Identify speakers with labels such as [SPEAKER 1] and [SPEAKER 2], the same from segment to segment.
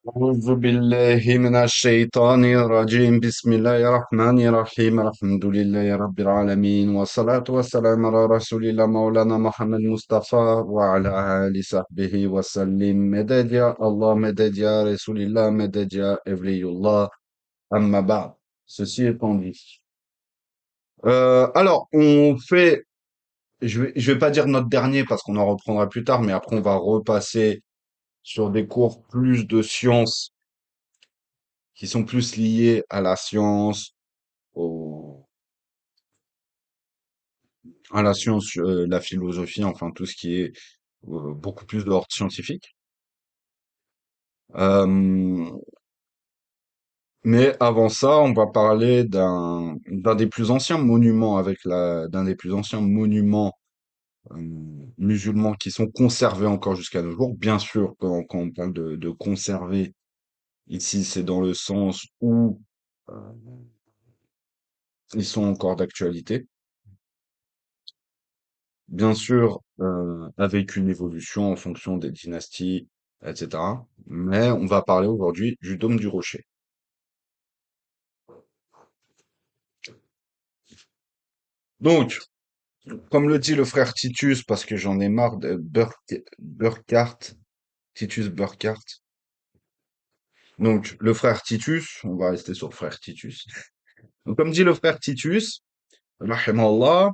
[SPEAKER 1] أعوذ بالله من الشيطان الرجيم بسم الله الرحمن الرحيم الحمد لله رب العالمين والصلاة والسلام على رسول الله مولانا محمد مصطفى وعلى آله صحبه وسلم مدد يا الله مدد يا رسول الله مدد يا أولي الله أما بعد. Ceci étant dit. Alors, je vais pas dire notre dernier parce qu'on en reprendra plus tard, mais après on va repasser sur des cours plus de sciences qui sont plus liés à la science, au, la philosophie, enfin tout ce qui est beaucoup plus de l'ordre scientifique. Euh, mais avant ça, on va parler d'un des plus anciens monuments d'un des plus anciens monuments euh, musulmans qui sont conservés encore jusqu'à nos jours. Bien sûr, quand on parle de conserver ici, c'est dans le sens où euh, ils sont encore d'actualité. Bien sûr, avec une évolution en fonction des dynasties, etc. Mais on va parler aujourd'hui du dôme du Rocher. Donc, comme le dit le frère Titus, parce que j'en ai marre de Burckhardt, Titus Burckhardt. Donc, le frère Titus, on va rester sur le frère Titus. Donc, comme dit le frère Titus, rahimahullah,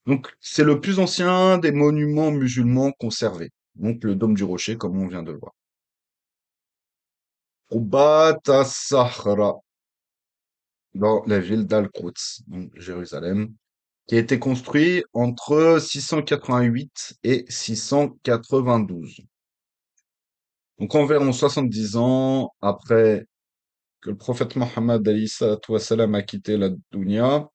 [SPEAKER 1] donc c'est le plus ancien des monuments musulmans conservés. Donc, le dôme du Rocher, comme on vient de le voir. Qubat as-Sahra, dans la ville d'Al-Quds, donc Jérusalem, qui a été construit entre 688 et 692. Donc environ 70 ans après que le prophète Mohammed alayhi salatu wassalam a quitté la dunya,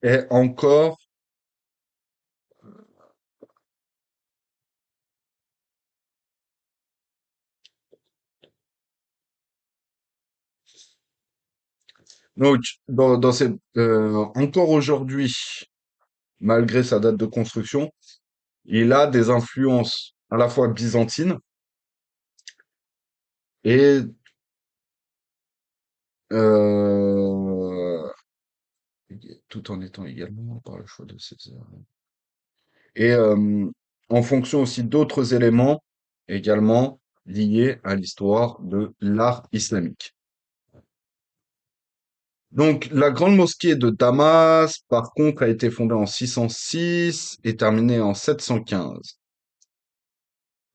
[SPEAKER 1] et encore, donc encore aujourd'hui, malgré sa date de construction, il a des influences à la fois byzantines et euh, tout en étant également par le choix de César. Et en fonction aussi d'autres éléments également liés à l'histoire de l'art islamique. Donc, la grande mosquée de Damas, par contre, a été fondée en 606 et terminée en 715.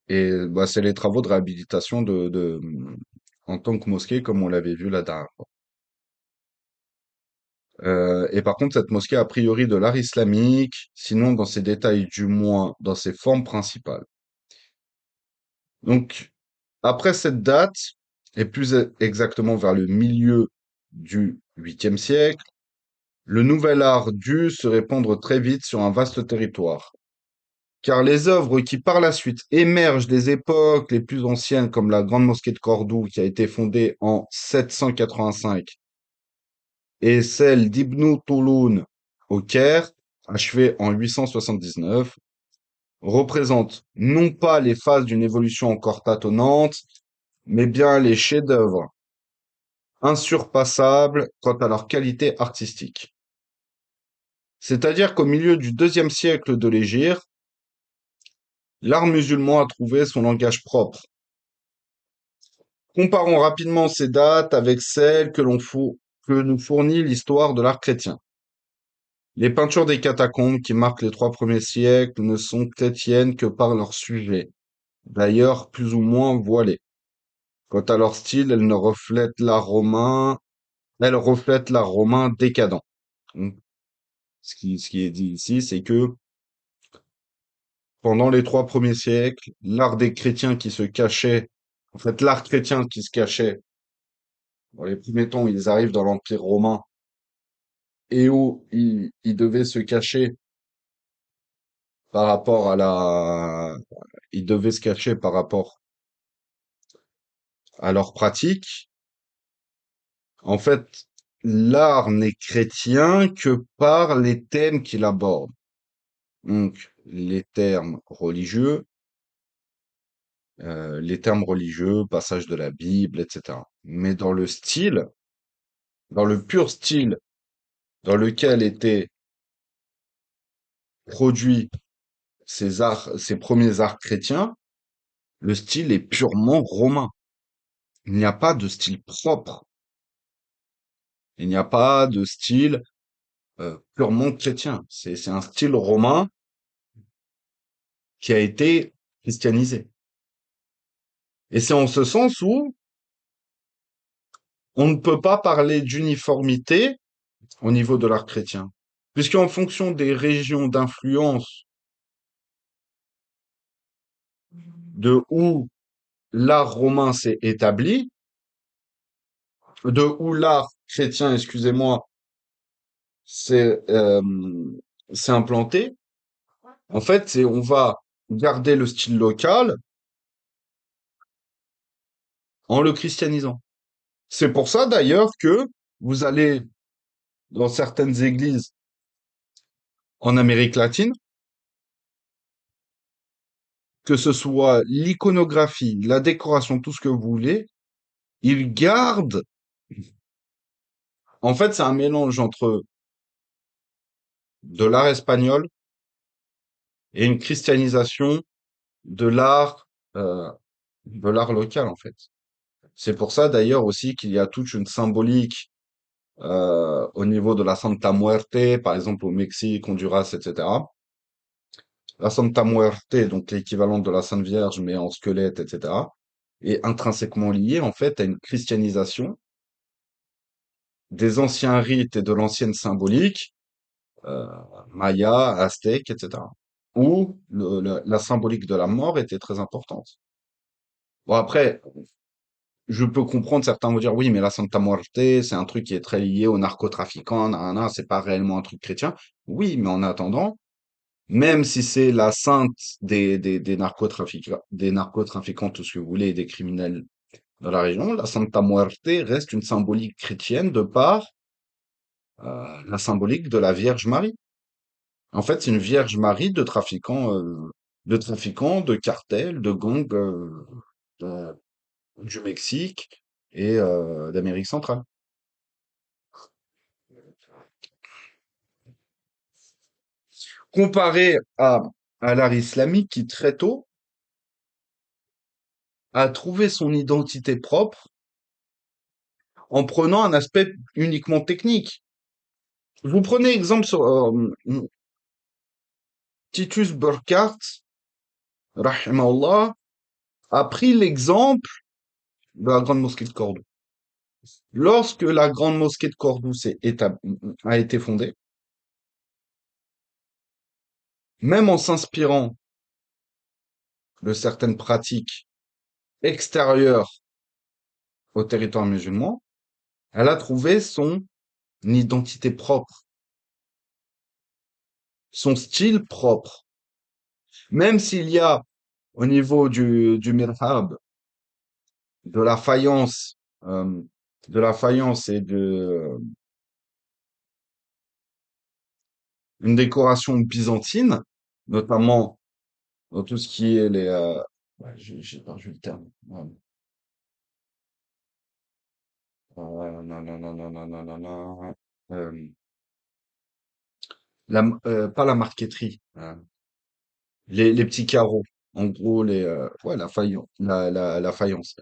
[SPEAKER 1] Et bah, c'est les travaux de réhabilitation en tant que mosquée, comme on l'avait vu la dernière fois. Et par contre, cette mosquée a priori de l'art islamique, sinon dans ses détails, du moins dans ses formes principales. Donc, après cette date, et plus exactement vers le milieu du 8e siècle, le nouvel art dut se répandre très vite sur un vaste territoire. Car les œuvres qui par la suite émergent des époques les plus anciennes, comme la Grande Mosquée de Cordoue, qui a été fondée en 785, et celle d'Ibn Touloun au Caire, achevée en 879, représentent non pas les phases d'une évolution encore tâtonnante, mais bien les chefs-d'œuvre insurpassables quant à leur qualité artistique. C'est-à-dire qu'au milieu du deuxième siècle de l'Hégire, l'art musulman a trouvé son langage propre. Comparons rapidement ces dates avec celles que nous fournit l'histoire de l'art chrétien. Les peintures des catacombes qui marquent les 3 premiers siècles ne sont chrétiennes que par leur sujet, d'ailleurs plus ou moins voilé. Quant à leur style, elles reflètent l'art romain décadent. Donc, ce qui est dit ici, c'est que pendant les 3 premiers siècles, l'art des chrétiens qui se cachait, en fait, l'art chrétien qui se cachait, dans les premiers temps, ils arrivent dans l'Empire romain et où ils devaient se cacher par rapport ils devaient se cacher par rapport à leur pratique. En fait, l'art n'est chrétien que par les thèmes qu'il aborde. Donc, les termes religieux, les termes religieux, passages de la Bible, etc. Mais dans le style, dans le pur style dans lequel étaient produits ces premiers arts chrétiens, le style est purement romain. Il n'y a pas de style propre. Il n'y a pas de style purement chrétien. C'est un style romain qui a été christianisé. Et c'est en ce sens où on ne peut pas parler d'uniformité au niveau de l'art chrétien. Puisqu'en fonction des régions d'influence de où l'art romain s'est établi, de où l'art chrétien, excusez-moi, s'est s'est implanté, en fait, on va garder le style local en le christianisant. C'est pour ça d'ailleurs que vous allez dans certaines églises en Amérique latine, que ce soit l'iconographie, la décoration, tout ce que vous voulez, ils gardent, en fait, c'est un mélange entre de l'art espagnol et une christianisation de l'art, euh, de l'art local, en fait. C'est pour ça d'ailleurs aussi qu'il y a toute une symbolique au niveau de la Santa Muerte, par exemple au Mexique, Honduras, etc. La Santa Muerte, donc l'équivalent de la Sainte Vierge, mais en squelette, etc., est intrinsèquement liée en fait à une christianisation des anciens rites et de l'ancienne symbolique, euh, maya, aztèque, etc., où la symbolique de la mort était très importante. Bon après, je peux comprendre, certains vont dire oui, mais la Santa Muerte, c'est un truc qui est très lié aux narcotrafiquants, nanana, c'est pas réellement un truc chrétien. Oui, mais en attendant, même si c'est la sainte des narcotrafiquants, tout ce que vous voulez, et des criminels dans la région, la Santa Muerte reste une symbolique chrétienne de par la symbolique de la Vierge Marie. En fait, c'est une Vierge Marie de trafiquants, de cartels, de gangs de- du Mexique et d'Amérique centrale. Comparé à l'art islamique qui très tôt a trouvé son identité propre en prenant un aspect uniquement technique. Vous prenez exemple sur Titus Burckhardt, rahimahullah, a pris l'exemple de la grande mosquée de Cordoue. Lorsque la grande mosquée de Cordoue a été fondée, même en s'inspirant de certaines pratiques extérieures au territoire musulman, elle a trouvé son identité propre, son style propre. Même s'il y a au niveau du mihrab, de la faïence, et une décoration byzantine, notamment dans tout ce qui est ouais, j'ai perdu le terme. Ouais. Non, non, non, non, non, non, non, non. Euh, pas la marqueterie, les petits carreaux. En gros, ouais, la faïence.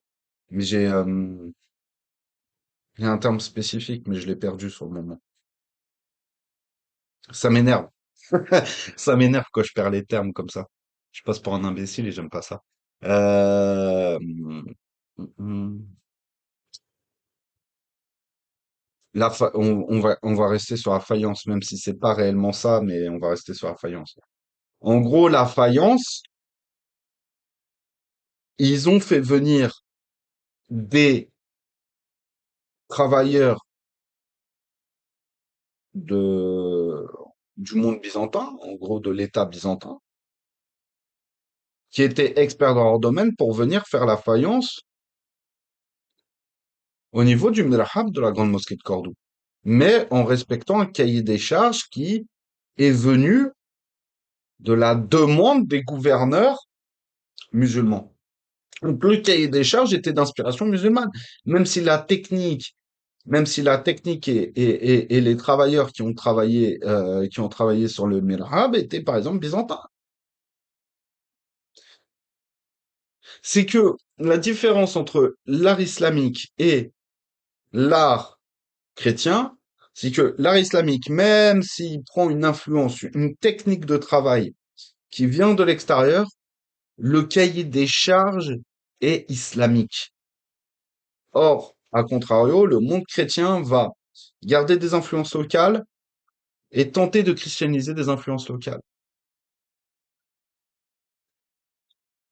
[SPEAKER 1] Mais j'ai un terme spécifique, mais je l'ai perdu sur le moment. Ça m'énerve. Ça m'énerve quand je perds les termes comme ça. Je passe pour un imbécile et j'aime pas ça. Mmh. On va rester sur la faïence, même si c'est pas réellement ça, mais on va rester sur la faïence. En gros, la faïence, ils ont fait venir des travailleurs de, du monde byzantin, en gros de l'État byzantin, qui étaient experts dans leur domaine pour venir faire la faïence au niveau du Mihrab de la grande mosquée de Cordoue. Mais en respectant un cahier des charges qui est venu de la demande des gouverneurs musulmans. Donc, le cahier des charges était d'inspiration musulmane, même si la technique, même si la technique et les travailleurs qui ont travaillé sur le mihrab étaient par exemple byzantins. C'est que la différence entre l'art islamique et l'art chrétien, c'est que l'art islamique, même s'il prend une influence, une technique de travail qui vient de l'extérieur, le cahier des charges est islamique. Or, à contrario, le monde chrétien va garder des influences locales et tenter de christianiser des influences locales.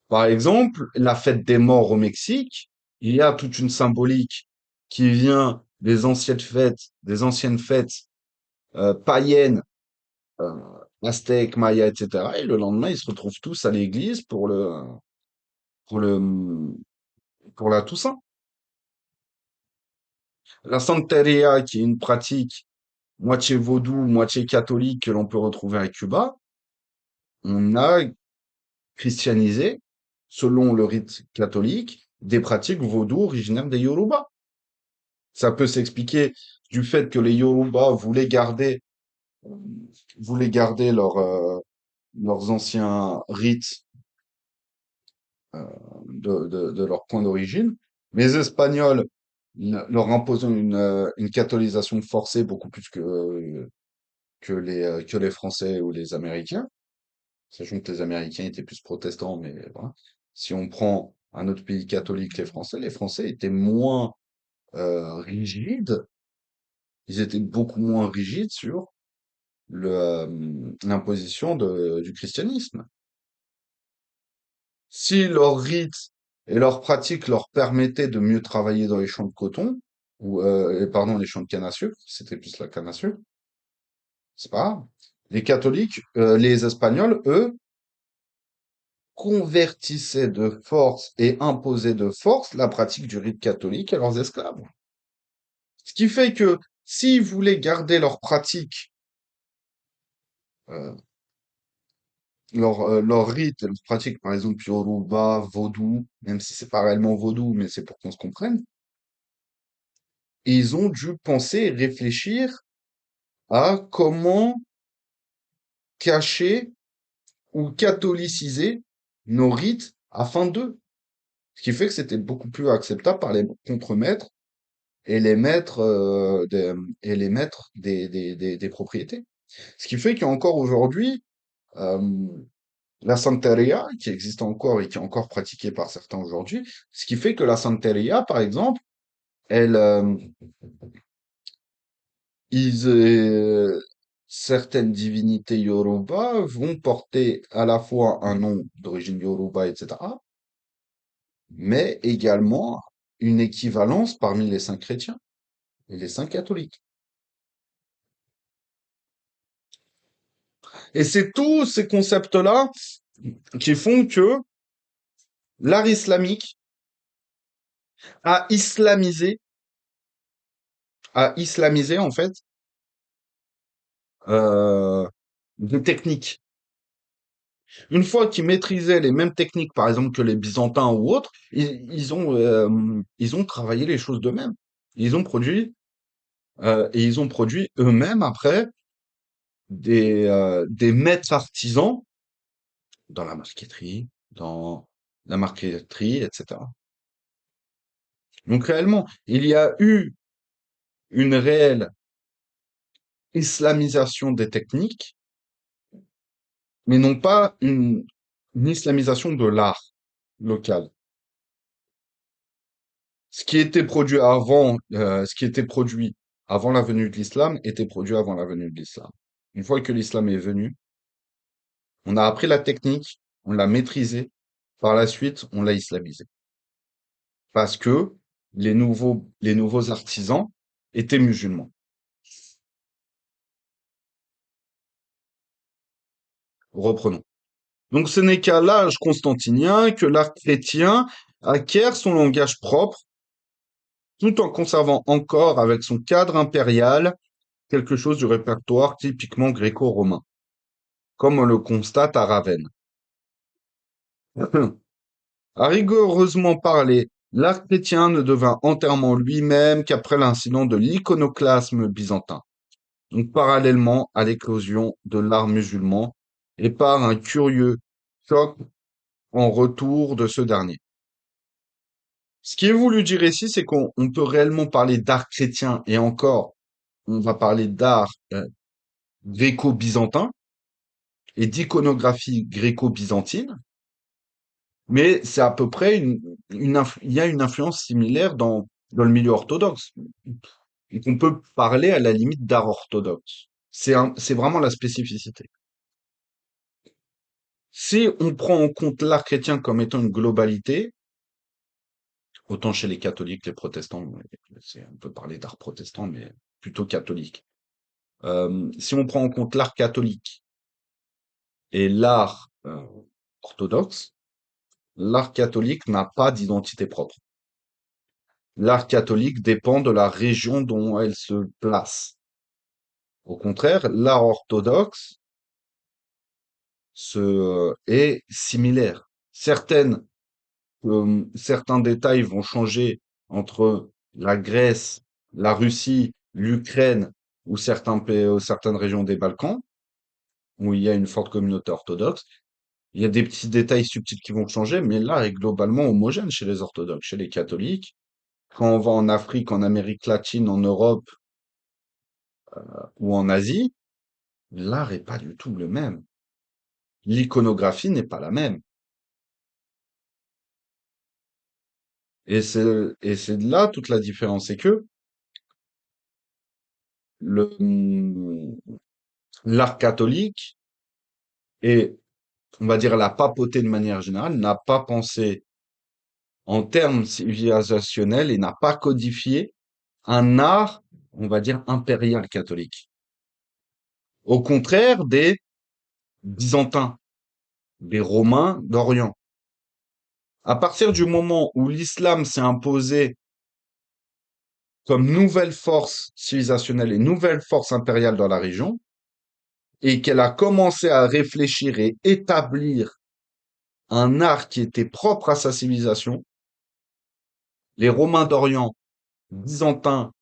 [SPEAKER 1] Par exemple, la fête des morts au Mexique, il y a toute une symbolique qui vient des anciennes fêtes païennes, euh, aztèques, mayas, etc. Et le lendemain, ils se retrouvent tous à l'église pour le, pour la Toussaint. La Santeria, qui est une pratique moitié vaudou, moitié catholique que l'on peut retrouver à Cuba, on a christianisé, selon le rite catholique, des pratiques vaudou originaires des Yoruba. Ça peut s'expliquer du fait que les Yoruba voulaient garder leurs anciens rites de leur point d'origine. Les Espagnols leur imposant une catholisation forcée beaucoup plus que les Français ou les Américains, sachant que les Américains étaient plus protestants, mais voilà. Si on prend un autre pays catholique, les Français étaient moins rigides, ils étaient beaucoup moins rigides sur l'imposition du christianisme. Si leurs rites et leurs pratiques leur permettaient de mieux travailler dans les champs de coton, pardon, les champs de canne à sucre, c'était plus la canne à sucre, c'est pas grave. Les catholiques, les Espagnols, eux, convertissaient de force et imposaient de force la pratique du rite catholique à leurs esclaves. Ce qui fait que s'ils voulaient garder leur pratique, euh, leur rite et leur pratique, par exemple Yoruba, vaudou, même si c'est pas réellement vaudou, mais c'est pour qu'on se comprenne, et ils ont dû penser et réfléchir à comment cacher ou catholiciser nos rites afin d'eux. Ce qui fait que c'était beaucoup plus acceptable par les contremaîtres et les maîtres, des propriétés. Ce qui fait qu'encore aujourd'hui, euh, la Santeria, qui existe encore et qui est encore pratiquée par certains aujourd'hui, ce qui fait que la Santeria, par exemple, elle, ils, certaines divinités Yoruba vont porter à la fois un nom d'origine Yoruba, etc., mais également une équivalence parmi les saints chrétiens et les saints catholiques. Et c'est tous ces concepts-là qui font que l'art islamique a islamisé, en fait des techniques. Une fois qu'ils maîtrisaient les mêmes techniques, par exemple, que les Byzantins ou autres, ils ont travaillé les choses d'eux-mêmes. Ils ont produit, ils ont produit eux-mêmes après des maîtres artisans dans la marqueterie, etc. Donc réellement, il y a eu une réelle islamisation des techniques, mais non pas une islamisation de l'art local. Ce qui était produit avant la venue de l'islam était produit avant la venue de l'islam. Une fois que l'islam est venu, on a appris la technique, on l'a maîtrisée, par la suite, on l'a islamisée. Parce que les nouveaux artisans étaient musulmans. Reprenons. Donc ce n'est qu'à l'âge constantinien que l'art chrétien acquiert son langage propre, tout en conservant encore avec son cadre impérial quelque chose du répertoire typiquement gréco-romain, comme on le constate à Ravenne. À rigoureusement parler, l'art chrétien ne devint entièrement lui-même qu'après l'incident de l'iconoclasme byzantin, donc parallèlement à l'éclosion de l'art musulman et par un curieux choc en retour de ce dernier. Ce qui est voulu dire ici, c'est qu'on peut réellement parler d'art chrétien et encore, on va parler d'art gréco-byzantin et d'iconographie gréco-byzantine, mais c'est à peu près il y a une influence similaire dans le milieu orthodoxe. Et qu'on peut parler à la limite d'art orthodoxe. C'est vraiment la spécificité. Si on prend en compte l'art chrétien comme étant une globalité, autant chez les catholiques, les protestants, on peut parler d'art protestant, mais plutôt catholique. Si on prend en compte l'art catholique et l'art orthodoxe, l'art catholique n'a pas d'identité propre. L'art catholique dépend de la région dont elle se place. Au contraire, l'art orthodoxe est similaire. Certains détails vont changer entre la Grèce, la Russie, l'Ukraine ou certaines régions des Balkans, où il y a une forte communauté orthodoxe. Il y a des petits détails subtils qui vont changer, mais l'art est globalement homogène chez les orthodoxes, chez les catholiques. Quand on va en Afrique, en Amérique latine, en Europe ou en Asie, l'art est pas du tout le même. L'iconographie n'est pas la même. Et c'est de là toute la différence. C'est que le, l'art catholique et, on va dire, la papauté de manière générale n'a pas pensé en termes civilisationnels et n'a pas codifié un art, on va dire, impérial catholique. Au contraire des Byzantins, des Romains d'Orient. À partir du moment où l'islam s'est imposé comme nouvelle force civilisationnelle et nouvelle force impériale dans la région, et qu'elle a commencé à réfléchir et établir un art qui était propre à sa civilisation, les Romains d'Orient, byzantins,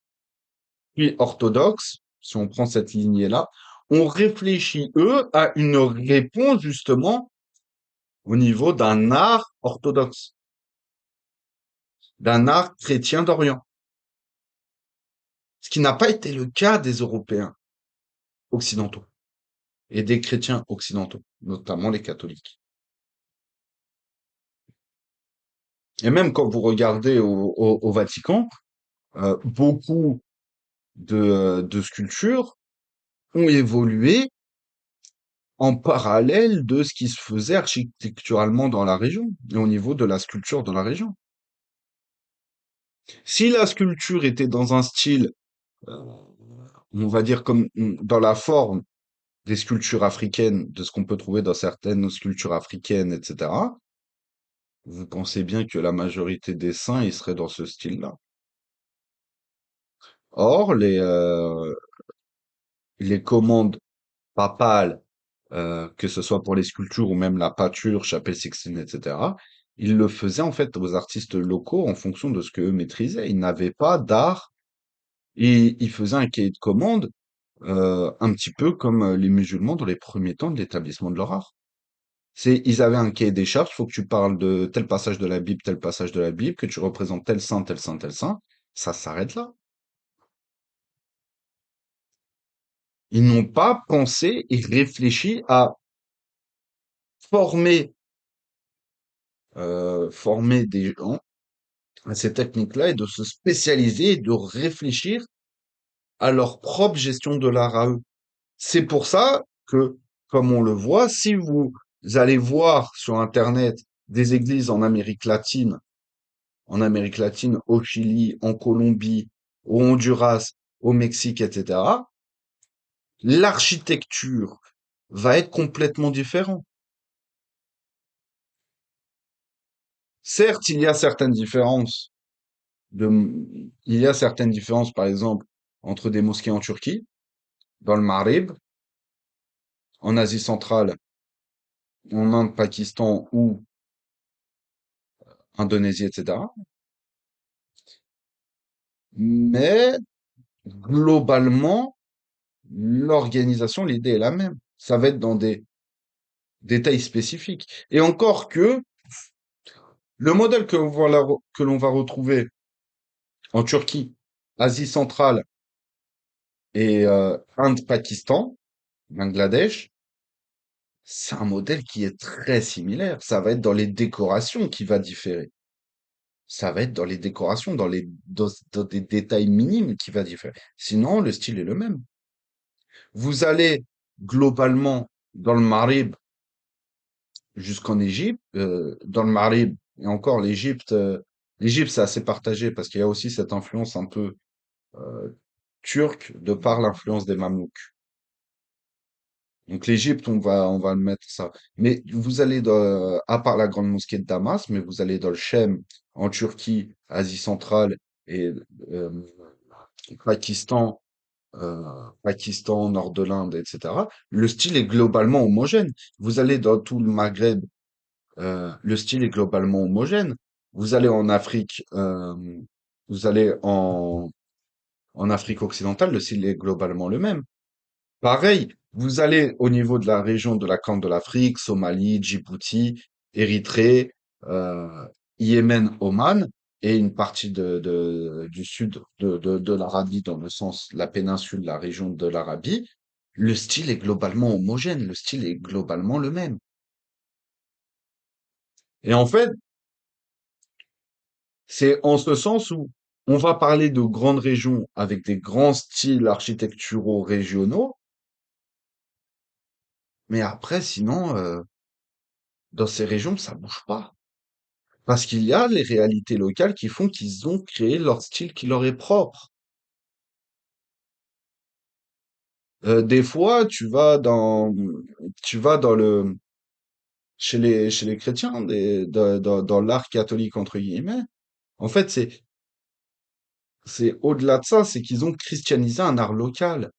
[SPEAKER 1] puis orthodoxes, si on prend cette lignée-là, ont réfléchi, eux, à une réponse justement au niveau d'un art orthodoxe, d'un art chrétien d'Orient. Ce qui n'a pas été le cas des Européens occidentaux et des chrétiens occidentaux, notamment les catholiques. Et même quand vous regardez au Vatican, beaucoup de sculptures ont évolué en parallèle de ce qui se faisait architecturalement dans la région et au niveau de la sculpture dans la région. Si la sculpture était dans un style, on va dire comme dans la forme des sculptures africaines, de ce qu'on peut trouver dans certaines sculptures africaines, etc., vous pensez bien que la majorité des saints, ils seraient dans ce style-là. Or, les commandes papales, que ce soit pour les sculptures ou même la pâture, chapelle Sixtine, etc., ils le faisaient en fait aux artistes locaux en fonction de ce qu'eux maîtrisaient. Ils n'avaient pas d'art et ils faisaient un cahier de commande un petit peu comme les musulmans dans les premiers temps de l'établissement de leur art. Ils avaient un cahier des charges, il faut que tu parles de tel passage de la Bible, tel passage de la Bible, que tu représentes tel saint, tel saint, tel saint. Ça s'arrête là. Ils n'ont pas pensé et réfléchi à former, former des gens à ces techniques-là et de se spécialiser et de réfléchir à leur propre gestion de l'art à eux. C'est pour ça que, comme on le voit, si vous allez voir sur Internet des églises en Amérique latine, au Chili, en Colombie, au Honduras, au Mexique, etc., l'architecture va être complètement différente. Certes, il y a certaines différences, par exemple, entre des mosquées en Turquie, dans le Maghreb, en Asie centrale, en Inde, Pakistan ou Indonésie, etc. Mais globalement, l'organisation, l'idée est la même. Ça va être dans des détails spécifiques. Et encore que le modèle que l'on va retrouver en Turquie, Asie centrale et Inde-Pakistan, Bangladesh, c'est un modèle qui est très similaire. Ça va être dans les décorations qui va différer. Ça va être dans les décorations, dans des détails minimes qui va différer. Sinon, le style est le même. Vous allez globalement dans le Maghreb jusqu'en Égypte, dans le Maghreb, et encore l'Égypte c'est assez partagé parce qu'il y a aussi cette influence un peu turque de par l'influence des Mamelouks. Donc l'Égypte, on va le mettre ça. Mais vous allez à part la grande mosquée de Damas, mais vous allez dans le Chem, en Turquie, Asie centrale et euh, Pakistan, euh, Pakistan, nord de l'Inde, etc. Le style est globalement homogène. Vous allez dans tout le Maghreb, le style est globalement homogène. Vous allez en Afrique, vous allez en Afrique occidentale, le style est globalement le même. Pareil, vous allez au niveau de la région de la Corne de l'Afrique, Somalie, Djibouti, Érythrée, euh, Yémen, Oman, et une partie du sud de l'Arabie, dans le sens la péninsule, la région de l'Arabie. Le style est globalement homogène, le style est globalement le même. Et en fait, c'est en ce sens où on va parler de grandes régions avec des grands styles architecturaux régionaux, mais après, sinon, dans ces régions, ça bouge pas. Parce qu'il y a les réalités locales qui font qu'ils ont créé leur style qui leur est propre. Des fois, tu vas chez les chrétiens, dans l'art catholique entre guillemets. En fait, c'est au-delà de ça, c'est qu'ils ont christianisé un art local.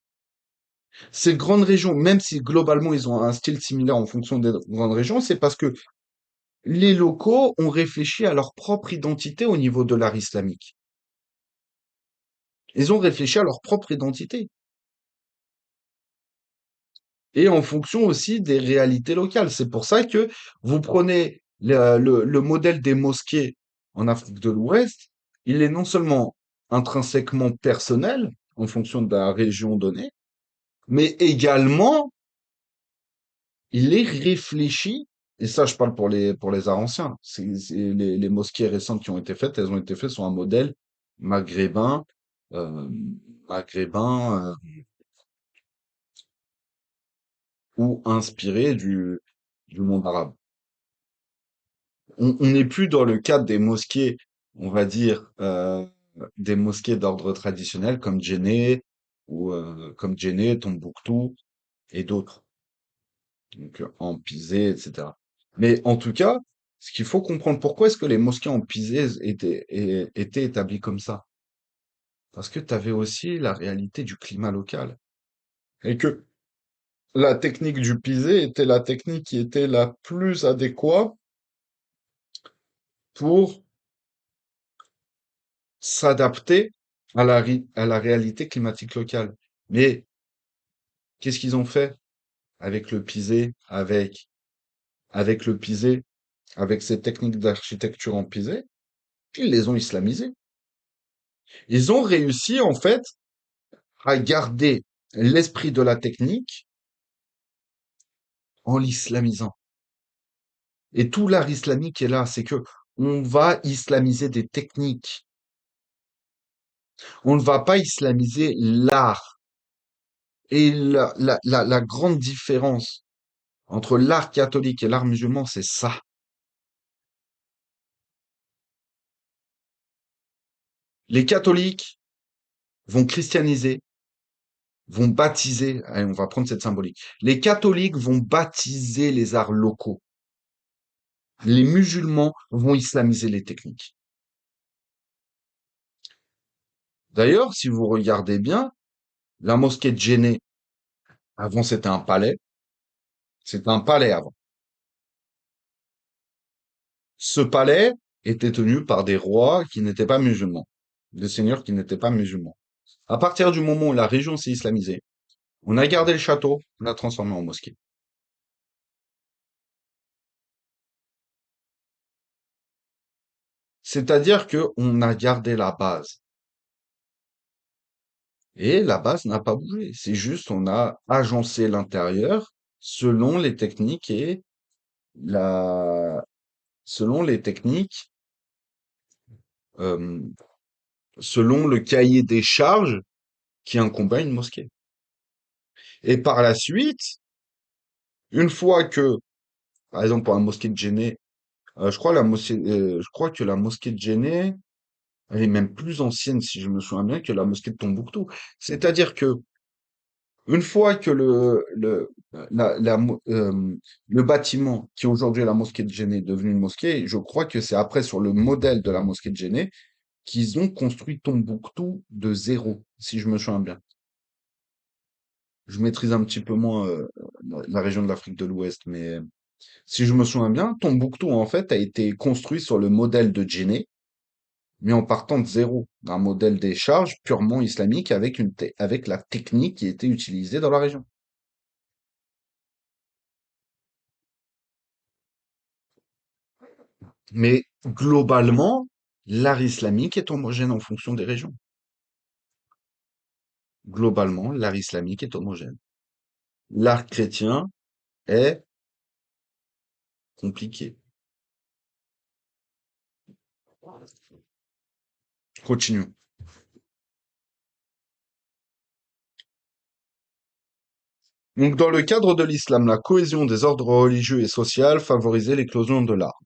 [SPEAKER 1] Ces grandes régions, même si globalement ils ont un style similaire en fonction des grandes régions, c'est parce que les locaux ont réfléchi à leur propre identité au niveau de l'art islamique. Ils ont réfléchi à leur propre identité. Et en fonction aussi des réalités locales. C'est pour ça que vous prenez le modèle des mosquées en Afrique de l'Ouest, il est non seulement intrinsèquement personnel en fonction de la région donnée, mais également il est réfléchi, et ça je parle pour les arts anciens, les mosquées récentes qui ont été faites, elles ont été faites sur un modèle maghrébin, euh, maghrébin ou inspiré du monde arabe. On n'est plus dans le cadre des mosquées, on va dire, des mosquées d'ordre traditionnel comme Djenné ou comme Djenné, Tombouctou et d'autres, donc en Pisé, etc. Mais en tout cas, ce qu'il faut comprendre, pourquoi est-ce que les mosquées en Pisé étaient établies comme ça? Parce que tu avais aussi la réalité du climat local et que la technique du pisé était la technique qui était la plus adéquate pour s'adapter à la réalité climatique locale. Mais qu'est-ce qu'ils ont fait avec le pisé, avec le pisé, avec ces techniques d'architecture en pisé? Ils les ont islamisés. Ils ont réussi, en fait, à garder l'esprit de la technique en l'islamisant. Et tout l'art islamique est là, c'est que on va islamiser des techniques. On ne va pas islamiser l'art. Et la grande différence entre l'art catholique et l'art musulman, c'est ça. Les catholiques vont christianiser, vont baptiser, allez, on va prendre cette symbolique. Les catholiques vont baptiser les arts locaux. Les musulmans vont islamiser les techniques. D'ailleurs, si vous regardez bien, la mosquée de Djenné, avant c'était un palais avant. Ce palais, était tenu par des rois qui n'étaient pas musulmans, des seigneurs qui n'étaient pas musulmans. À partir du moment où la région s'est islamisée, on a gardé le château, on l'a transformé en mosquée. C'est-à-dire que on a gardé la base. Et la base n'a pas bougé. C'est juste, on a agencé l'intérieur selon les techniques et la, selon les techniques, euh, selon le cahier des charges qui incombe à une mosquée. Et par la suite, une fois que, par exemple, pour la mosquée de Djenné, je crois que la mosquée de Djenné, elle est même plus ancienne, si je me souviens bien, que la mosquée de Tombouctou. C'est-à-dire que une fois que le bâtiment qui aujourd'hui est la mosquée de Djenné est devenu une mosquée, je crois que c'est après sur le modèle de la mosquée de Djenné qu'ils ont construit Tombouctou de zéro, si je me souviens bien. Je maîtrise un petit peu moins la région de l'Afrique de l'Ouest, mais si je me souviens bien, Tombouctou en fait a été construit sur le modèle de Djenné, mais en partant de zéro, d'un modèle des charges purement islamique avec avec la technique qui était utilisée dans la région. Mais globalement, l'art islamique est homogène en fonction des régions. Globalement, l'art islamique est homogène. L'art chrétien est compliqué. Continuons. Donc, dans le cadre de l'islam, la cohésion des ordres religieux et sociaux favorisait l'éclosion de l'art.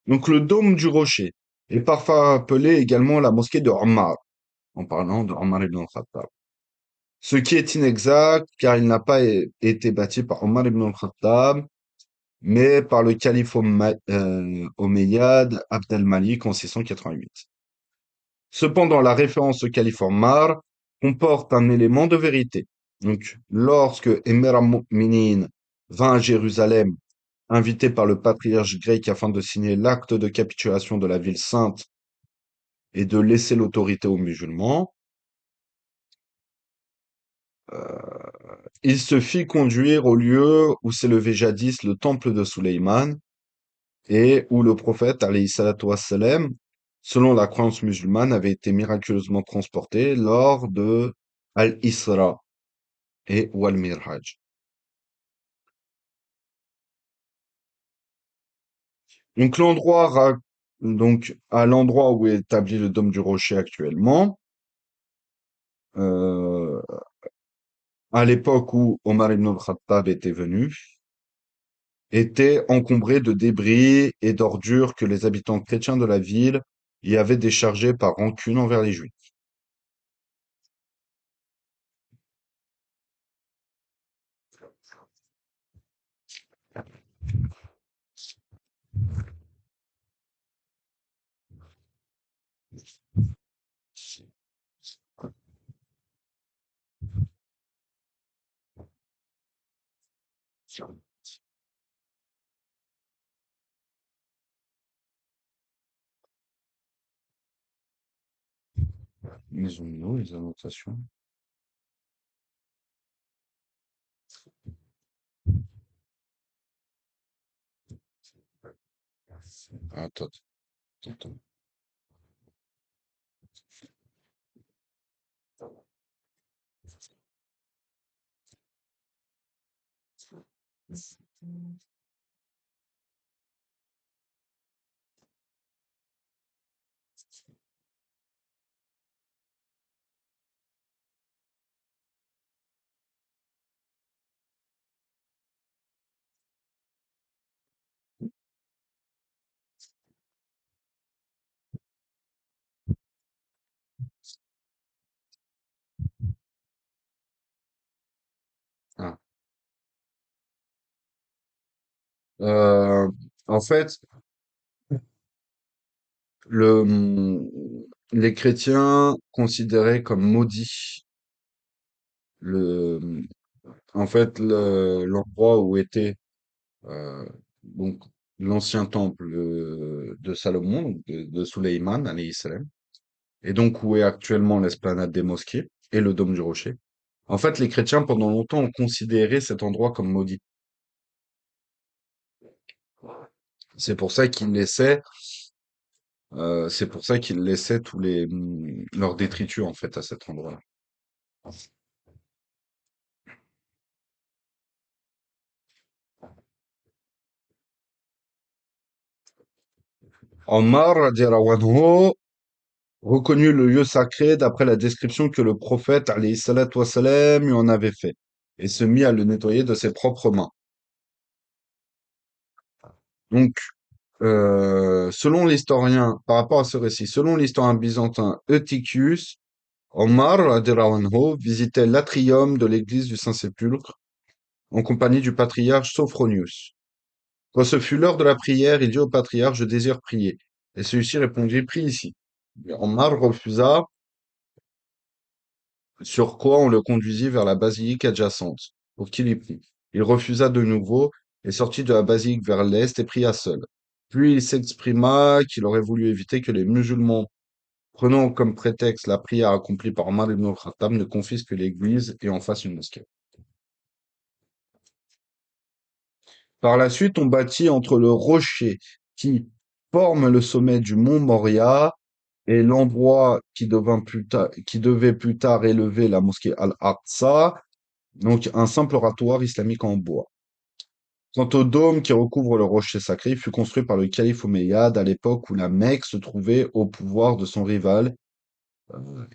[SPEAKER 1] Donc, le dôme du rocher est parfois appelé également la mosquée de Omar, en parlant de Omar ibn al-Khattab. Ce qui est inexact, car il n'a pas été bâti par Omar ibn al-Khattab, mais par le calife omeyyade Abd al-Malik en 688. Cependant, la référence au calife Omar comporte un élément de vérité. Donc, lorsque Emir al-Mu'minin vint à Jérusalem, invité par le patriarche grec afin de signer l'acte de capitulation de la ville sainte et de laisser l'autorité aux musulmans, il se fit conduire au lieu où s'élevait jadis le temple de Suleïman et où le prophète, alayhi salatu wassalam, selon la croyance musulmane, avait été miraculeusement transporté lors de Al-Isra et ou Al-Miraj. Donc donc à l'endroit où est établi le dôme du Rocher actuellement, euh, à l'époque où Omar ibn al-Khattab était venu, était encombré de débris et d'ordures que les habitants chrétiens de la ville y avaient déchargés par rancune envers les Juifs. Ils ont mis où les annotations? Attends, attends. Ah. Euh, en fait, les chrétiens considéraient comme maudit en fait, l'endroit où était, euh, donc l'ancien temple de Salomon, donc de Sulayman, alayhi salam, et donc où est actuellement l'esplanade des mosquées et le dôme du rocher. En fait, les chrétiens, pendant longtemps, ont considéré cet endroit comme maudit. C'est pour ça qu'ils laissaient, c'est pour ça qu'ils laissaient tous leurs détritus, en fait, à cet endroit-là. Omar, radiallahu anhu, reconnut le lieu sacré d'après la description que le prophète, alayhi salatu wassalam, lui en avait fait, et se mit à le nettoyer de ses propres mains. Donc, selon l'historien, par rapport à ce récit, selon l'historien byzantin Eutychius, Omar, radiallahu anhu, visitait l'atrium de l'église du Saint-Sépulcre en compagnie du patriarche Sophronius. Quand ce fut l'heure de la prière, il dit au patriarche, je désire prier. Et celui-ci répondit, prie ici. Omar refusa, sur quoi on le conduisit vers la basilique adjacente, pour qu'il y prie. Il refusa de nouveau et sortit de la basilique vers l'est et pria seul. Puis il s'exprima qu'il aurait voulu éviter que les musulmans, prenant comme prétexte la prière accomplie par Omar ibn al-Khattab, ne confisquent l'église et en fassent une mosquée. Par la suite, on bâtit entre le rocher qui forme le sommet du mont Moria et l'endroit qui devait plus tard élever la mosquée Al-Aqsa, donc un simple oratoire islamique en bois. Quant au dôme qui recouvre le rocher sacré, il fut construit par le calife omeyyade à l'époque où la Mecque se trouvait au pouvoir de son rival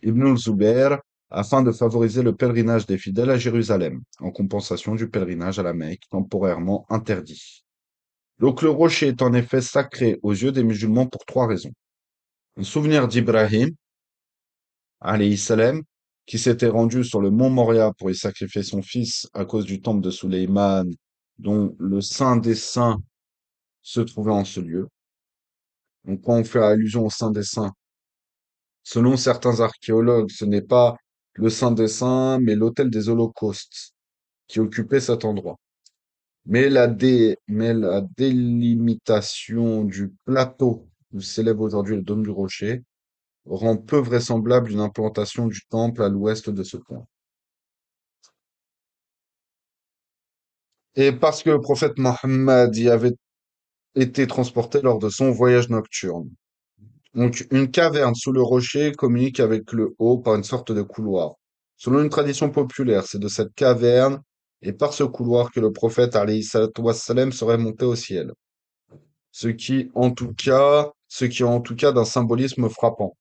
[SPEAKER 1] Ibn al-Zubayr, afin de favoriser le pèlerinage des fidèles à Jérusalem, en compensation du pèlerinage à la Mecque, temporairement interdit. Donc le rocher est en effet sacré aux yeux des musulmans pour trois raisons. Un souvenir d'Ibrahim, alayhi salam, qui s'était rendu sur le mont Moria pour y sacrifier son fils à cause du temple de Sulayman, dont le Saint des Saints se trouvait en ce lieu. Donc quand on fait allusion au Saint des Saints, selon certains archéologues, ce n'est pas le Saint des Saints, mais l'autel des Holocaustes qui occupait cet endroit. Mais la délimitation du plateau où s'élève aujourd'hui le dôme du rocher rend peu vraisemblable une implantation du temple à l'ouest de ce point. Et parce que le prophète Mohammed y avait été transporté lors de son voyage nocturne. Donc, une caverne sous le rocher communique avec le haut par une sorte de couloir. Selon une tradition populaire, c'est de cette caverne et par ce couloir que le prophète alayhi salatu wassalam serait monté au ciel. Ce qui est en tout cas d'un symbolisme frappant.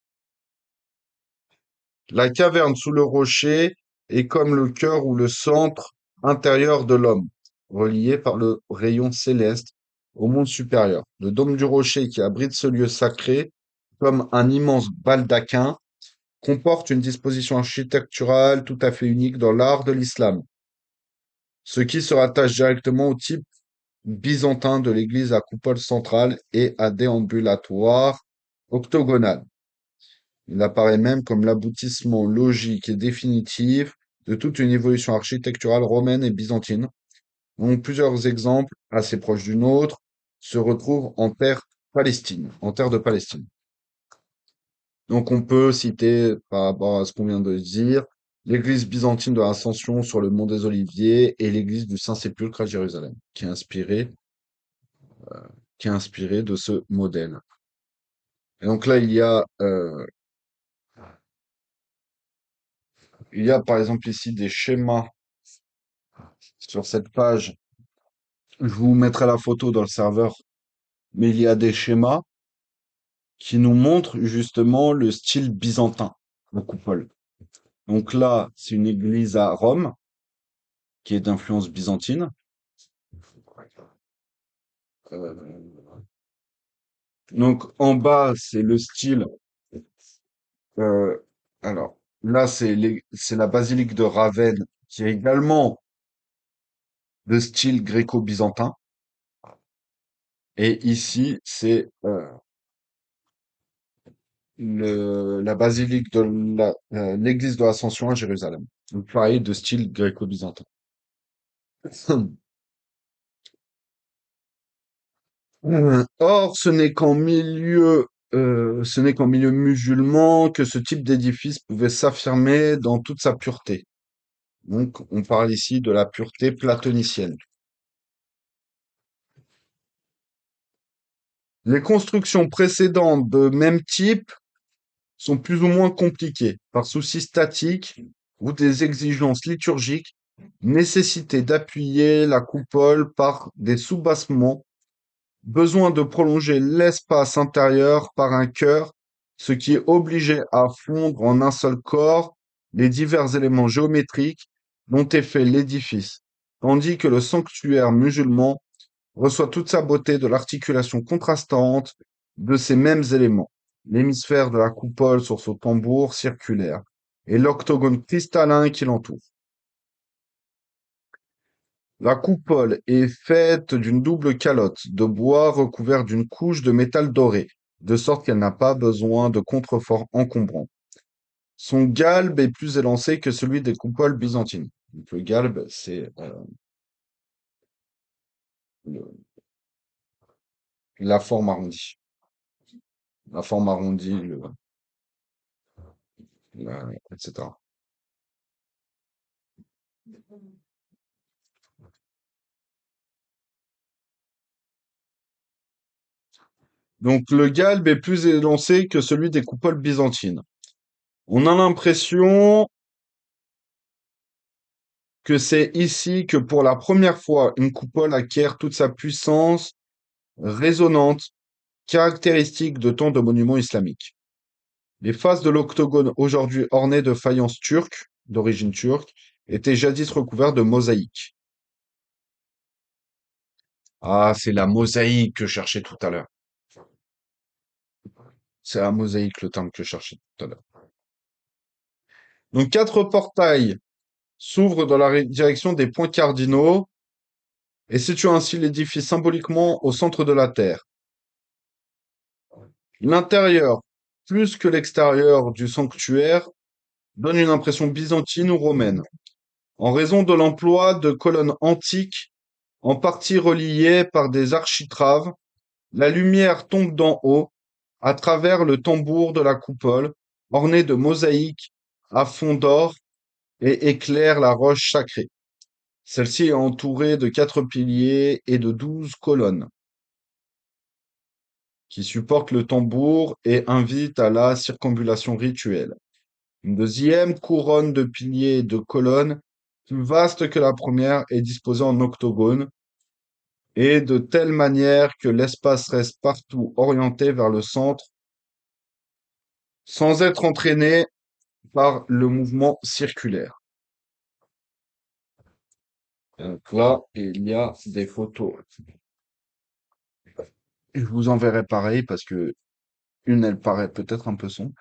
[SPEAKER 1] La caverne sous le rocher est comme le cœur ou le centre intérieur de l'homme, relié par le rayon céleste au monde supérieur. Le dôme du rocher qui abrite ce lieu sacré, comme un immense baldaquin, comporte une disposition architecturale tout à fait unique dans l'art de l'islam, ce qui se rattache directement au type byzantin de l'église à coupole centrale et à déambulatoire octogonal. Il apparaît même comme l'aboutissement logique et définitif de toute une évolution architecturale romaine et byzantine, dont plusieurs exemples assez proches du nôtre se retrouvent en terre de Palestine. Donc on peut citer, par rapport à ce qu'on vient de dire, l'église byzantine de l'Ascension sur le mont des Oliviers et l'église du Saint-Sépulcre à Jérusalem, qui est inspirée de ce modèle. Et donc là, il y a par exemple ici des schémas sur cette page. Je vous mettrai la photo dans le serveur, mais il y a des schémas qui nous montrent justement le style byzantin, la coupole. Donc là, c'est une église à Rome qui est d'influence byzantine. Euh, donc en bas, c'est le style. euh, alors là, c'est la basilique de Ravenne qui est également de style gréco-byzantin. Et ici, c'est la basilique l'église de l'Ascension à Jérusalem. Donc pareil, de style gréco-byzantin. Or, ce n'est qu'en milieu musulman que ce type d'édifice pouvait s'affirmer dans toute sa pureté. Donc, on parle ici de la pureté platonicienne. Les constructions précédentes de même type sont plus ou moins compliquées par souci statique ou des exigences liturgiques, nécessité d'appuyer la coupole par des soubassements, besoin de prolonger l'espace intérieur par un chœur, ce qui obligeait à fondre en un seul corps les divers éléments géométriques dont est fait l'édifice, tandis que le sanctuaire musulman reçoit toute sa beauté de l'articulation contrastante de ces mêmes éléments, l'hémisphère de la coupole sur son tambour circulaire et l'octogone cristallin qui l'entoure. La coupole est faite d'une double calotte de bois recouverte d'une couche de métal doré, de sorte qu'elle n'a pas besoin de contreforts encombrants. Son galbe est plus élancé que celui des coupoles byzantines. Donc, le galbe, c'est le- la forme arrondie. La forme arrondie, etc. Donc le galbe est plus élancé que celui des coupoles byzantines. On a l'impression que c'est ici que pour la première fois une coupole acquiert toute sa puissance résonante, caractéristique de tant de monuments islamiques. Les faces de l'octogone aujourd'hui ornées de faïences turques, d'origine turque, étaient jadis recouvertes de mosaïques. Ah, c'est la mosaïque que je cherchais tout à l'heure. C'est la mosaïque le terme que je cherchais tout à l'heure. Donc quatre portails s'ouvrent dans la direction des points cardinaux et situant ainsi l'édifice symboliquement au centre de la Terre. L'intérieur, plus que l'extérieur du sanctuaire, donne une impression byzantine ou romaine, en raison de l'emploi de colonnes antiques, en partie reliées par des architraves. La lumière tombe d'en haut, à travers le tambour de la coupole, ornée de mosaïques à fond d'or, et éclaire la roche sacrée. Celle-ci est entourée de 4 piliers et de 12 colonnes qui supportent le tambour et invitent à la circambulation rituelle. Une deuxième couronne de piliers et de colonnes, plus vaste que la première, est disposée en octogone et de telle manière que l'espace reste partout orienté vers le centre sans être entraîné par le mouvement circulaire. Donc là, il y a des photos. Je vous enverrai pareil parce que une, elle paraît peut-être un peu sombre.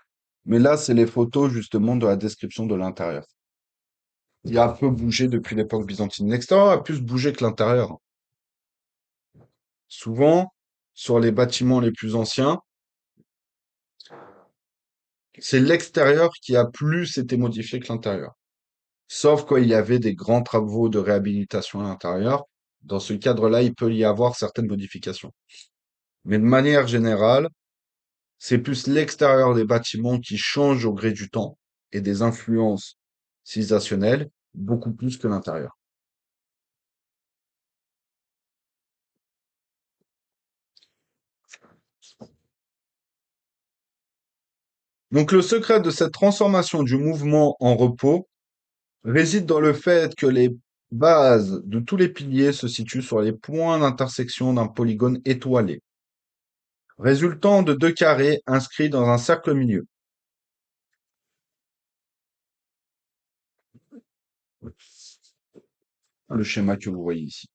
[SPEAKER 1] Mais là, c'est les photos justement de la description de l'intérieur. Il a un peu bougé depuis l'époque byzantine. L'extérieur a plus bougé que l'intérieur. Souvent, sur les bâtiments les plus anciens, c'est l'extérieur qui a plus été modifié que l'intérieur. Sauf quand il y avait des grands travaux de réhabilitation à l'intérieur. Dans ce cadre-là, il peut y avoir certaines modifications. Mais de manière générale, c'est plus l'extérieur des bâtiments qui change au gré du temps et des influences civilisationnelles, beaucoup plus que l'intérieur. Donc le secret de cette transformation du mouvement en repos réside dans le fait que les bases de tous les piliers se situent sur les points d'intersection d'un polygone étoilé, résultant de 2 carrés inscrits dans un cercle au milieu. Le schéma que vous voyez ici.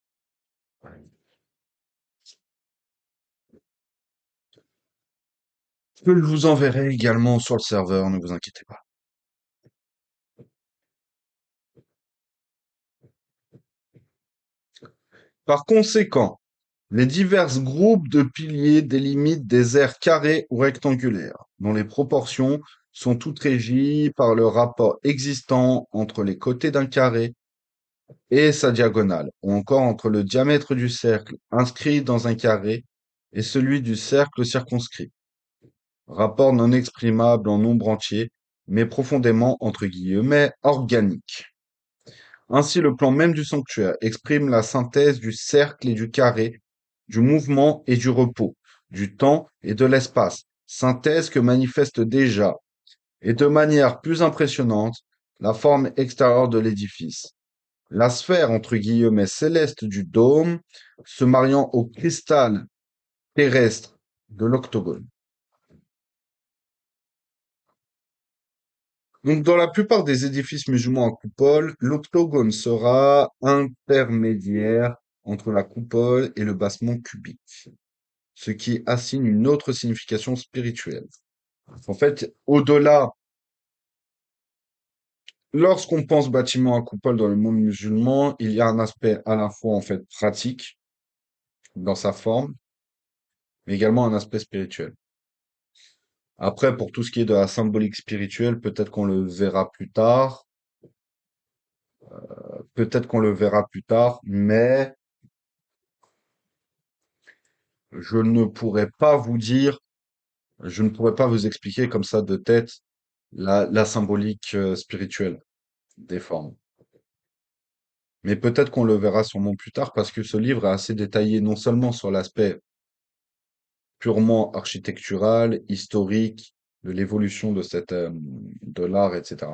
[SPEAKER 1] Que je vous enverrai également sur le serveur, ne vous inquiétez pas. Par conséquent, les divers groupes de piliers délimitent des aires carrées ou rectangulaires, dont les proportions sont toutes régies par le rapport existant entre les côtés d'un carré et sa diagonale, ou encore entre le diamètre du cercle inscrit dans un carré et celui du cercle circonscrit. Rapport non exprimable en nombre entier, mais profondément, entre guillemets, organique. Ainsi, le plan même du sanctuaire exprime la synthèse du cercle et du carré, du mouvement et du repos, du temps et de l'espace, synthèse que manifeste déjà, et de manière plus impressionnante, la forme extérieure de l'édifice. La sphère, entre guillemets, céleste du dôme, se mariant au cristal terrestre de l'octogone. Donc, dans la plupart des édifices musulmans à coupole, l'octogone sera intermédiaire entre la coupole et le basement cubique, ce qui assigne une autre signification spirituelle. En fait, au-delà, lorsqu'on pense bâtiment à coupole dans le monde musulman, il y a un aspect à la fois en fait pratique dans sa forme, mais également un aspect spirituel. Après, pour tout ce qui est de la symbolique spirituelle, peut-être qu'on le verra plus tard, mais je ne pourrais pas vous dire, je ne pourrais pas vous expliquer comme ça de tête la symbolique spirituelle des formes. Mais peut-être qu'on le verra sûrement plus tard parce que ce livre est assez détaillé non seulement sur l'aspect purement architectural, historique, de l'évolution de de l'art, etc.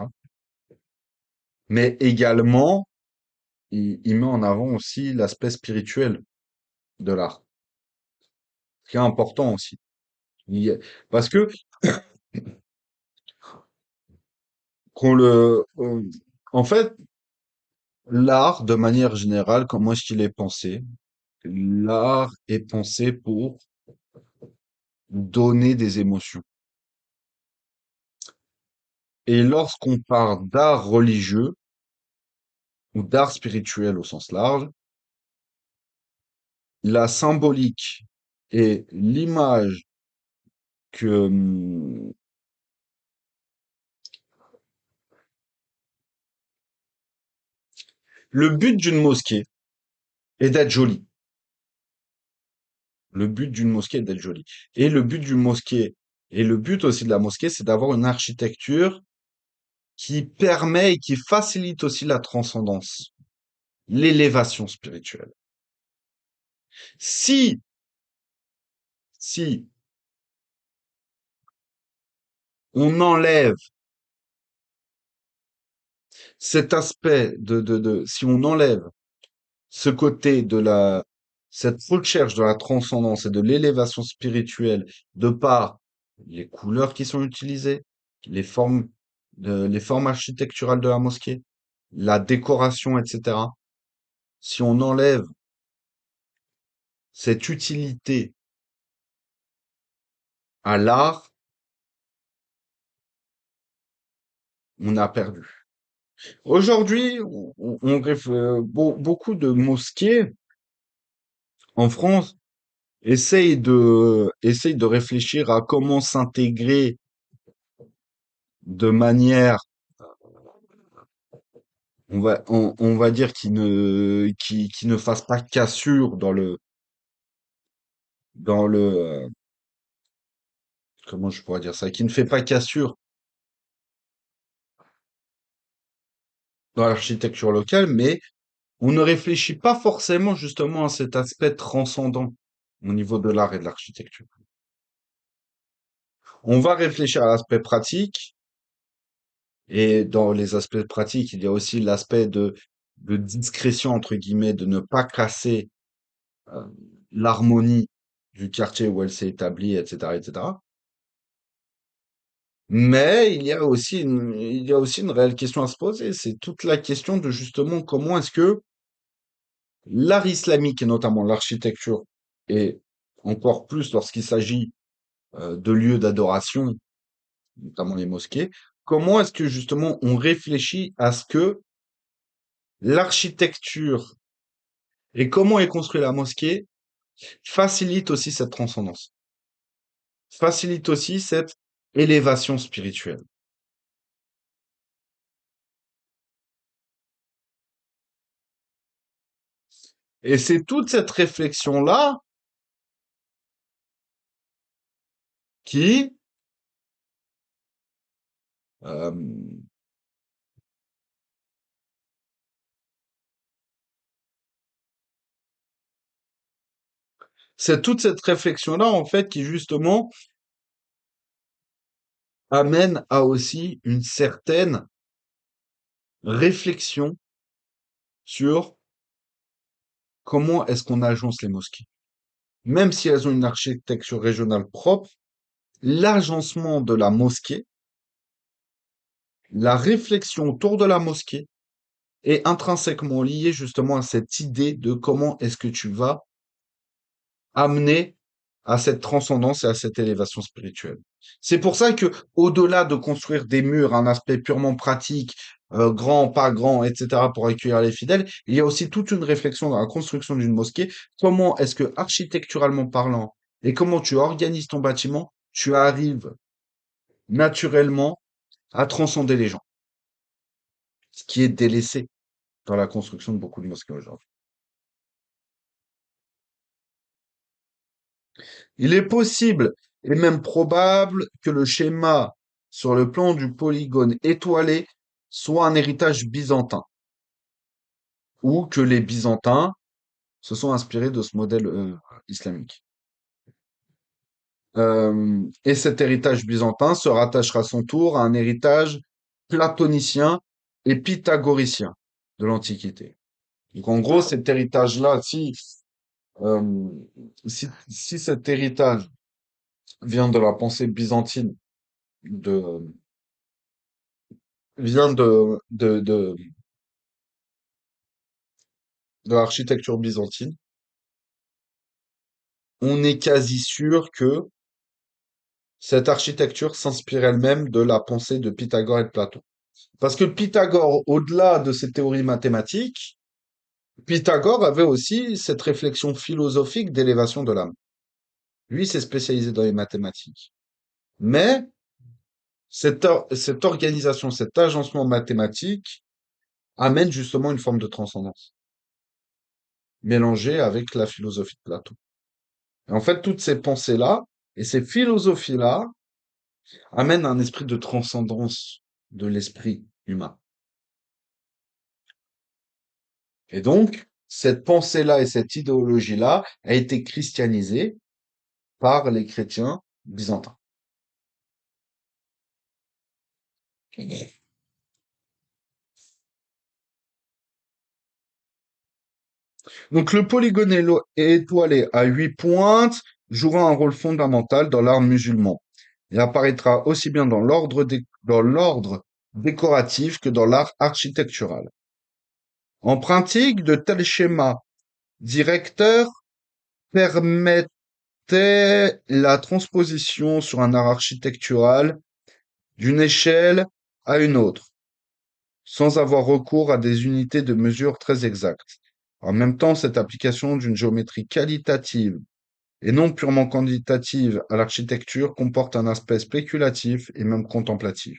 [SPEAKER 1] Mais également, il met en avant aussi l'aspect spirituel de l'art, ce qui est important aussi. Il- Parce que qu'on le, en fait, l'art, de manière générale, comment est-ce qu'il est pensé? L'art est pensé pour donner des émotions. Et lorsqu'on parle d'art religieux ou d'art spirituel au sens large, la symbolique et l'image que le but d'une mosquée est d'être jolie. Le but d'une mosquée est d'être jolie. Et le but d'une mosquée, et le but aussi de la mosquée, c'est d'avoir une architecture qui permet et qui facilite aussi la transcendance, l'élévation spirituelle. Si, si on enlève cet aspect si on enlève ce côté cette recherche de la transcendance et de l'élévation spirituelle de par les couleurs qui sont utilisées, les formes, les formes architecturales de la mosquée, la décoration, etc. Si on enlève cette utilité à l'art, on a perdu. Aujourd'hui, beaucoup de mosquées en France essayent de réfléchir à comment s'intégrer de manière, on va dire, qui ne fasse pas cassure dans comment je pourrais dire ça, qui ne fait pas cassure dans l'architecture locale, mais on ne réfléchit pas forcément justement à cet aspect transcendant au niveau de l'art et de l'architecture. On va réfléchir à l'aspect pratique, et dans les aspects pratiques, il y a aussi l'aspect de discrétion, entre guillemets, de ne pas casser euh, l'harmonie du quartier où elle s'est établie, etc., etc. Mais il y a aussi une réelle question à se poser. C'est toute la question de justement comment est-ce que l'art islamique et notamment l'architecture et encore plus lorsqu'il s'agit de lieux d'adoration, notamment les mosquées, comment est-ce que justement on réfléchit à ce que l'architecture et comment est construite la mosquée facilite aussi cette transcendance, facilite aussi cette élévation spirituelle. Et c'est toute cette réflexion-là qui, euh, c'est toute cette réflexion-là, en fait, qui justement amène à aussi une certaine réflexion sur comment est-ce qu'on agence les mosquées. Même si elles ont une architecture régionale propre, l'agencement de la mosquée, la réflexion autour de la mosquée est intrinsèquement liée justement à cette idée de comment est-ce que tu vas amener à cette transcendance et à cette élévation spirituelle. C'est pour ça que, au-delà de construire des murs, un aspect purement pratique, grand, pas grand, etc., pour accueillir les fidèles, il y a aussi toute une réflexion dans la construction d'une mosquée. Comment est-ce que, architecturalement parlant, et comment tu organises ton bâtiment, tu arrives naturellement à transcender les gens, ce qui est délaissé dans la construction de beaucoup de mosquées aujourd'hui. Il est possible et même probable que le schéma sur le plan du polygone étoilé soit un héritage byzantin, ou que les Byzantins se sont inspirés de ce modèle islamique. Et cet héritage byzantin se rattachera à son tour à un héritage platonicien et pythagoricien de l'Antiquité. Donc en gros, cet héritage-là, euh, si cet héritage vient de la pensée byzantine, de, vient de l'architecture byzantine, on est quasi sûr que cette architecture s'inspire elle-même de la pensée de Pythagore et de Platon. Parce que Pythagore, au-delà de ses théories mathématiques, Pythagore avait aussi cette réflexion philosophique d'élévation de l'âme. Lui s'est spécialisé dans les mathématiques. Mais cette organisation, cet agencement mathématique amène justement une forme de transcendance, mélangée avec la philosophie de Platon. Et en fait, toutes ces pensées-là et ces philosophies-là amènent un esprit de transcendance de l'esprit humain. Et donc, cette pensée-là et cette idéologie-là a été christianisée par les chrétiens byzantins. Donc, le polygone étoilé à 8 pointes jouera un rôle fondamental dans l'art musulman et apparaîtra aussi bien dans l'ordre décoratif que dans l'art architectural. En pratique, de tels schémas directeurs permettaient la transposition sur un art architectural d'une échelle à une autre, sans avoir recours à des unités de mesure très exactes. En même temps, cette application d'une géométrie qualitative et non purement quantitative à l'architecture comporte un aspect spéculatif et même contemplatif.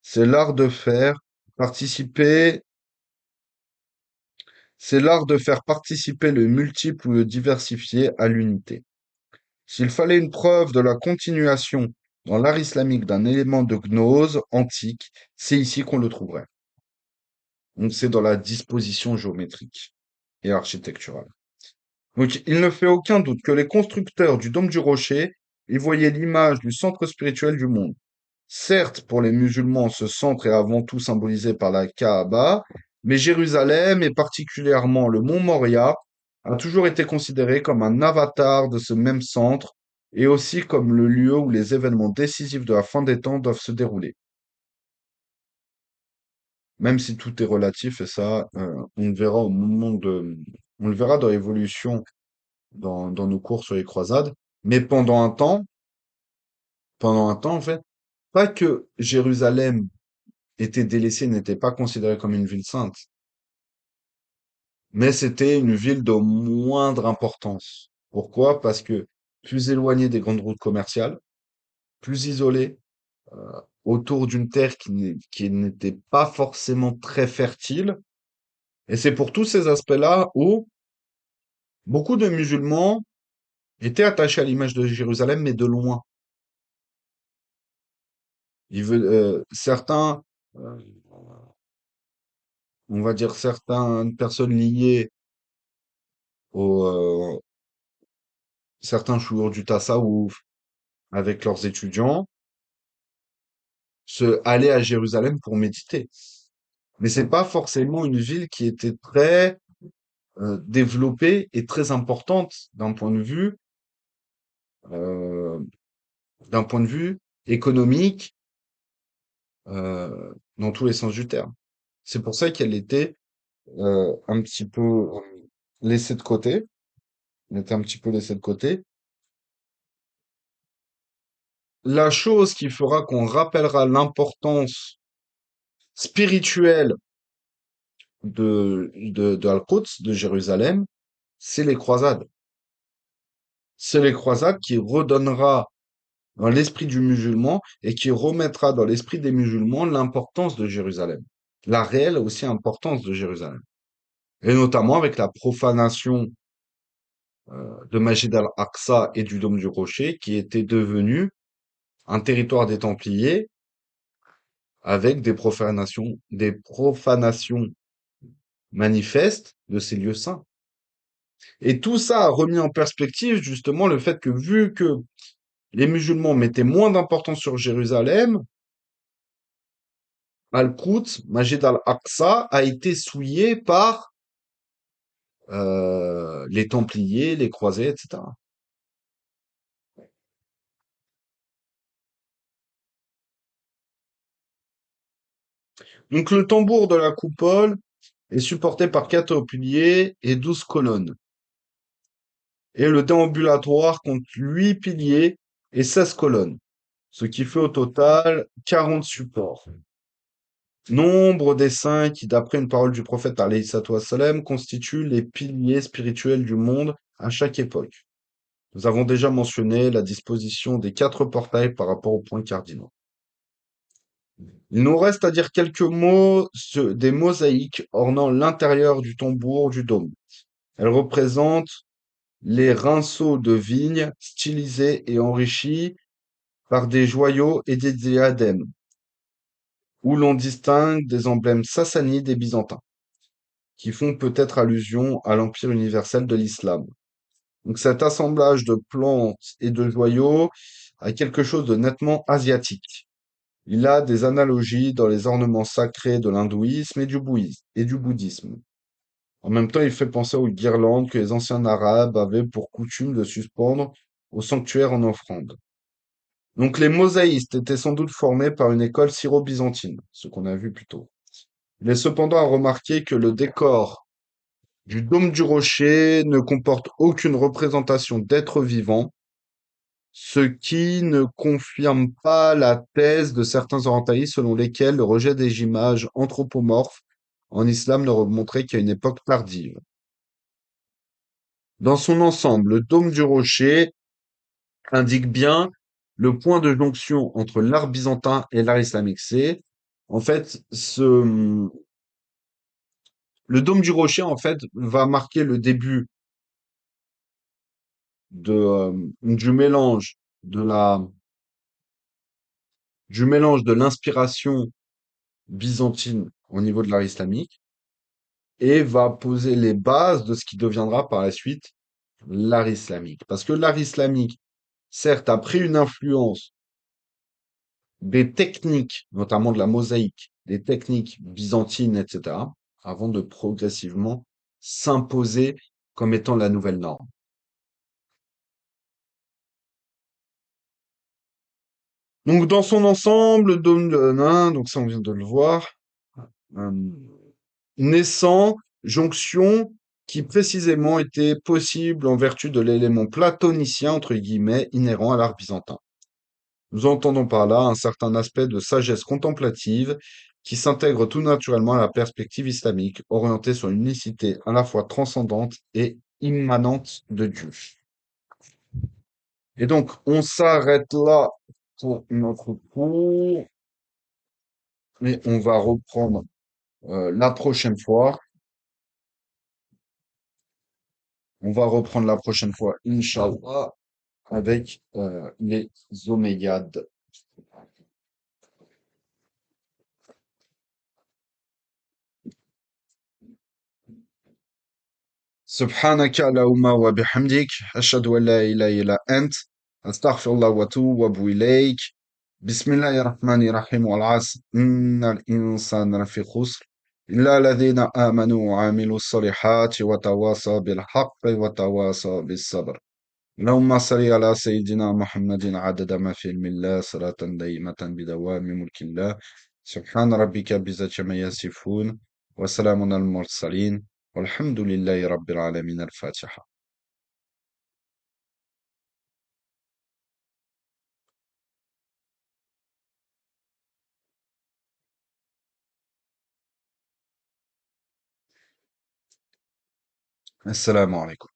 [SPEAKER 1] C'est l'art de faire participer, c'est l'art de faire participer le multiple ou le diversifié à l'unité. S'il fallait une preuve de la continuation dans l'art islamique d'un élément de gnose antique, c'est ici qu'on le trouverait. Donc c'est dans la disposition géométrique et architecturale. Donc il ne fait aucun doute que les constructeurs du Dôme du Rocher y voyaient l'image du centre spirituel du monde. Certes, pour les musulmans, ce centre est avant tout symbolisé par la Kaaba, mais Jérusalem, et particulièrement le mont Moria, a toujours été considéré comme un avatar de ce même centre et aussi comme le lieu où les événements décisifs de la fin des temps doivent se dérouler. Même si tout est relatif, et ça, on le verra on le verra dans l'évolution dans nos cours sur les croisades. Mais pendant un temps, en fait, pas que Jérusalem était délaissée, n'était pas considérée comme une ville sainte, mais c'était une ville de moindre importance. Pourquoi? Parce que plus éloignée des grandes routes commerciales, plus isolée, autour d'une terre qui n'était pas forcément très fertile. Et c'est pour tous ces aspects-là où beaucoup de musulmans étaient attachés à l'image de Jérusalem, mais de loin. Certains, euh, on va dire certaines personnes liées au, certains chouurs du tassaouf avec leurs étudiants, aller à Jérusalem pour méditer. Mais c'est pas forcément une ville qui était très développée et très importante euh, d'un point de vue économique, dans tous les sens du terme. C'est pour ça qu'elle était un petit peu laissée de côté. Elle était un petit peu laissée de côté. La chose qui fera qu'on rappellera l'importance spirituelle de Al-Quds, de Jérusalem, c'est les croisades. C'est les croisades qui redonnera dans l'esprit du musulman et qui remettra dans l'esprit des musulmans l'importance de Jérusalem. La réelle aussi importance de Jérusalem. Et notamment avec la profanation de Masjid al-Aqsa et du Dôme du Rocher, qui était devenu un territoire des Templiers avec des profanations manifestes de ces lieux saints. Et tout ça a remis en perspective justement le fait que vu que les musulmans mettaient moins d'importance sur Jérusalem, Al-Quds, Masjid al-Aqsa, a été souillé par les Templiers, les Croisés, etc. Donc le tambour de la coupole est supporté par 4 piliers et 12 colonnes. Et le déambulatoire compte 8 piliers et 16 colonnes, ce qui fait au total 40 supports. Nombre des saints qui, d'après une parole du prophète alayhi salatu wassalam, constituent les piliers spirituels du monde à chaque époque. Nous avons déjà mentionné la disposition des 4 portails par rapport aux points cardinaux. Il nous reste à dire quelques mots des mosaïques ornant l'intérieur du tambour du dôme. Elles représentent les rinceaux de vigne stylisés et enrichis par des joyaux et des diadèmes, où l'on distingue des emblèmes sassanides et byzantins, qui font peut-être allusion à l'empire universel de l'islam. Donc cet assemblage de plantes et de joyaux a quelque chose de nettement asiatique. Il a des analogies dans les ornements sacrés de l'hindouisme et du bouddhisme. En même temps, il fait penser aux guirlandes que les anciens Arabes avaient pour coutume de suspendre au sanctuaire en offrande. Donc les mosaïstes étaient sans doute formés par une école syro-byzantine, ce qu'on a vu plus tôt. Il est cependant à remarquer que le décor du dôme du rocher ne comporte aucune représentation d'êtres vivants, ce qui ne confirme pas la thèse de certains orientalistes selon lesquels le rejet des images anthropomorphes en islam ne remonterait qu'à une époque tardive. Dans son ensemble, le dôme du rocher indique bien le point de jonction entre l'art byzantin et l'art islamique. En fait, le dôme du rocher, en fait, va marquer le début du du mélange de l'inspiration byzantine au niveau de l'art islamique et va poser les bases de ce qui deviendra par la suite l'art islamique. Parce que l'art islamique, certes, a pris une influence des techniques, notamment de la mosaïque, des techniques byzantines, etc., avant de progressivement s'imposer comme étant la nouvelle norme. Donc, dans son ensemble, le dôme de Nain, donc ça on vient de le voir, euh, naissant, jonction qui précisément était possible en vertu de l'élément platonicien, entre guillemets, inhérent à l'art byzantin. Nous entendons par là un certain aspect de sagesse contemplative qui s'intègre tout naturellement à la perspective islamique, orientée sur une unicité à la fois transcendante et immanente de Dieu. Et donc, on s'arrête là pour notre cours, mais on va reprendre la prochaine fois. On va reprendre la prochaine fois, Inch'Allah, avec les Omeyyades. سبحانك اللهم وبحمدك أشهد أن لا إله إلا أنت أستغفر الله وأتوب إليك بسم الله الرحمن الرحيم والعصر إن الإنسان لفي خسر إلا الذين آمنوا وعملوا الصالحات وتواصوا بالحق وتواصوا بالصبر اللهم صل على سيدنا محمد عدد ما في علم الله صلاة دائمة بدوام ملك الله سبحان ربك بعزة ما يصفون وسلام على المرسلين والحمد لله رب العالمين الفاتحة السلام عليكم